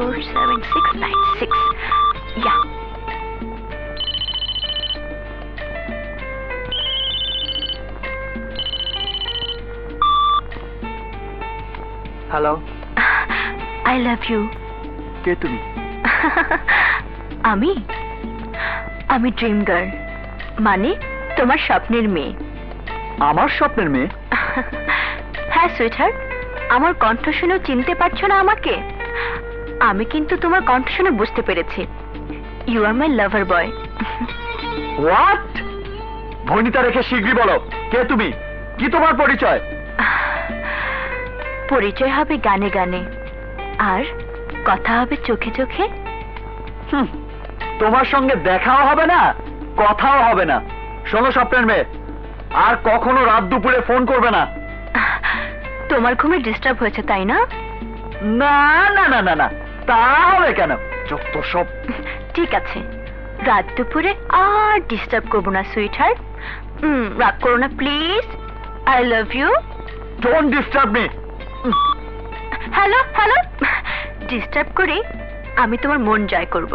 47696. Yeah. Hello, I love you. কে তুমি? আমি আমি ড্রিম গার্ল, মানে তোমার স্বপ্নের মেয়ে। আমার স্বপ্নের মেয়ে? হ্যাঁ সুইটহার্ট, আমার কণ্ঠ শুনেও চিনতে পারছো না আমাকে? আমি কিন্তু তোমার কণ্ঠ শুনে বুঝতে পেরেছি। You R my lover boy. What? Bhanita রেখে শীঘ্রই বলো, কে তুমি, কি তোমার পরিচয়? পরিচয় হবে গানে গানে, আর কথা হবে চোখে চোখে। তোমার সঙ্গে দেখাও হবে না, কথাও হবে না। শোনো স্বপ্নের মেয়ে, আর কখনো রাত দুপুরে ফোন করবে না। তোমার ঘুমে ডিস্টার্ব হয়েছে তাই না? না না না না না, তা হবে কেন? যত সব। ঠিক আছে, রাত দুপুরে আর ডিস্টার্ব করবো না সুইটহার্ট। রাগ করো না please. I love you. Don't disturb me. Hello hello, disturb করে আমি তোমার মন জয় করব।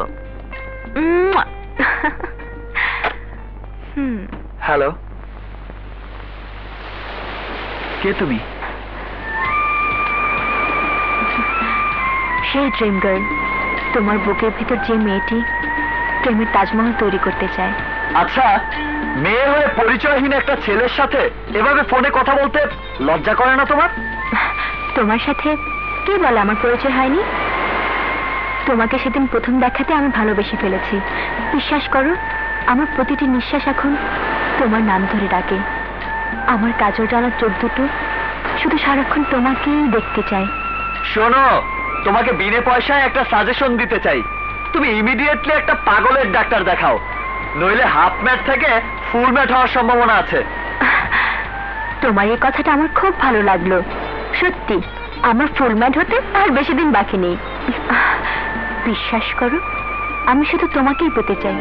হ্যালো, কে তুমি? সেই ড্রিম গার্ল, তোমার বুকের ভিতর যে মেয়েটি প্রেমের তাজমহল তৈরি করতে চায়। আচ্ছা, মেয়ে হয়ে পরিচয়হীন একটা ছেলের সাথে এভাবে ফোনে কথা বলতে লজ্জা করে না তোমার? তোমার সাথে কে বলে আমার পরিচয় হয়নি? তোমাকে সেদিন প্রথম দেখাতে আমি ভালোবেসে ফেলেছি। বিশ্বাস করো, আমার প্রতিটি নিঃশ্বাস এখন তোমার নাম ধরে ডাকে। আমার কাজল জানার চোখ দুটো শুধু সারাক্ষণ তোমাকেই দেখতে চাই। শোনো, তোমাকে বিনে পয়সায় একটা সাজেশন দিতে চাই। তুমি ইমিডিয়েটলি একটা পাগলের ডাক্তার দেখাও, নইলে হাফ ম্যাট থেকে ফুল ম্যাট হওয়ার সম্ভাবনা আছে। তোমার এই কথাটা আমার খুব ভালো লাগলো। সত্যি আমার ফুল ম্যাট হতে আর বেশি দিন বাকি নেই। বিশ্বাস করো, আমি শুধু তোমাকেই পেতে চাই।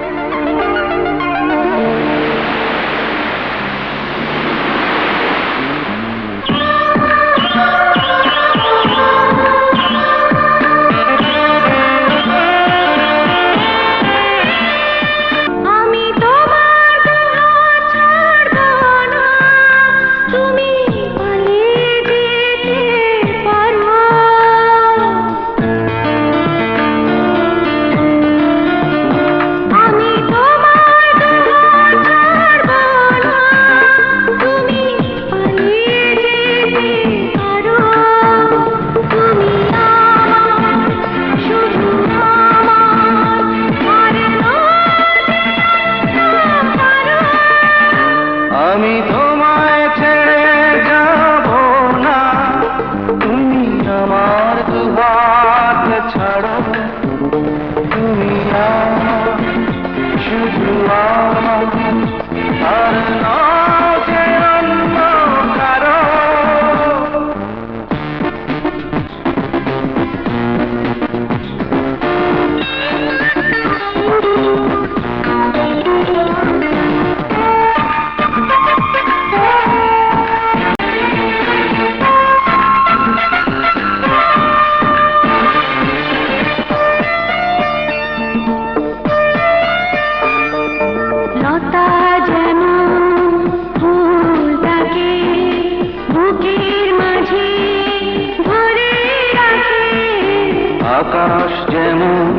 আকাশ যেমন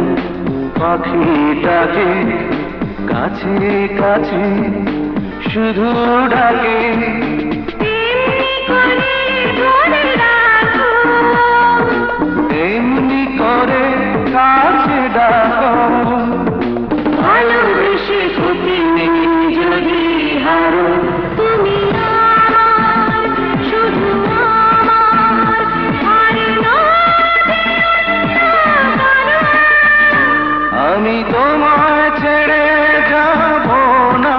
পাখিটাকে কাছে কাছে শুধু ডাকে, এমনি করে কাছে ডাকো। ভালোবেসে ক্ষতি নেই যদি হারো, তুমি আমার, শুধু আমার, আর আমি তোমায় ছেড়ে যাব না,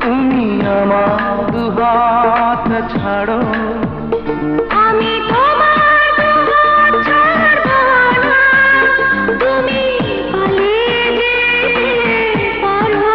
তুমি আমার দুহাত ছাড়ো। আমি তোমার দুহাত ছাড়বো না, তুমি পালিয়ে যেতে পারো।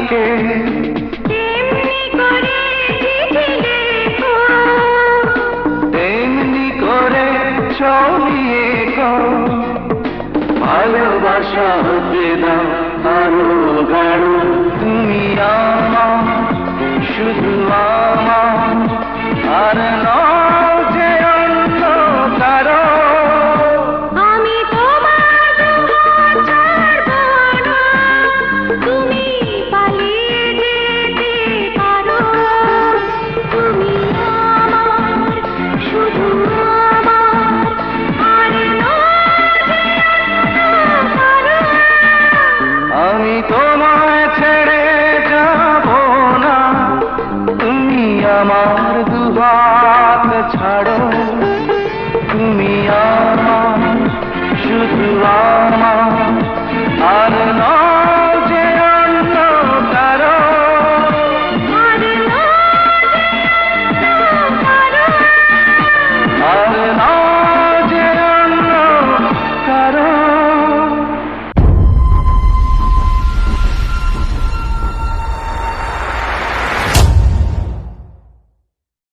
থাকে তেমনি করে চলিয়ে ভালোবাসা হতে দাও আরো গাঢ় তুমি আমার শুধু আমার আর নও যে অন্য কারো আমি তোমার দুহাত ছাড়বো না, তুমি পালিয়ে যেতে পারো। তুমি আমার, শুধু আমার, আর নয় যে অন্য কারো। আমি তোমায় ছেড়ে যাব না তুমি আমার দুহাত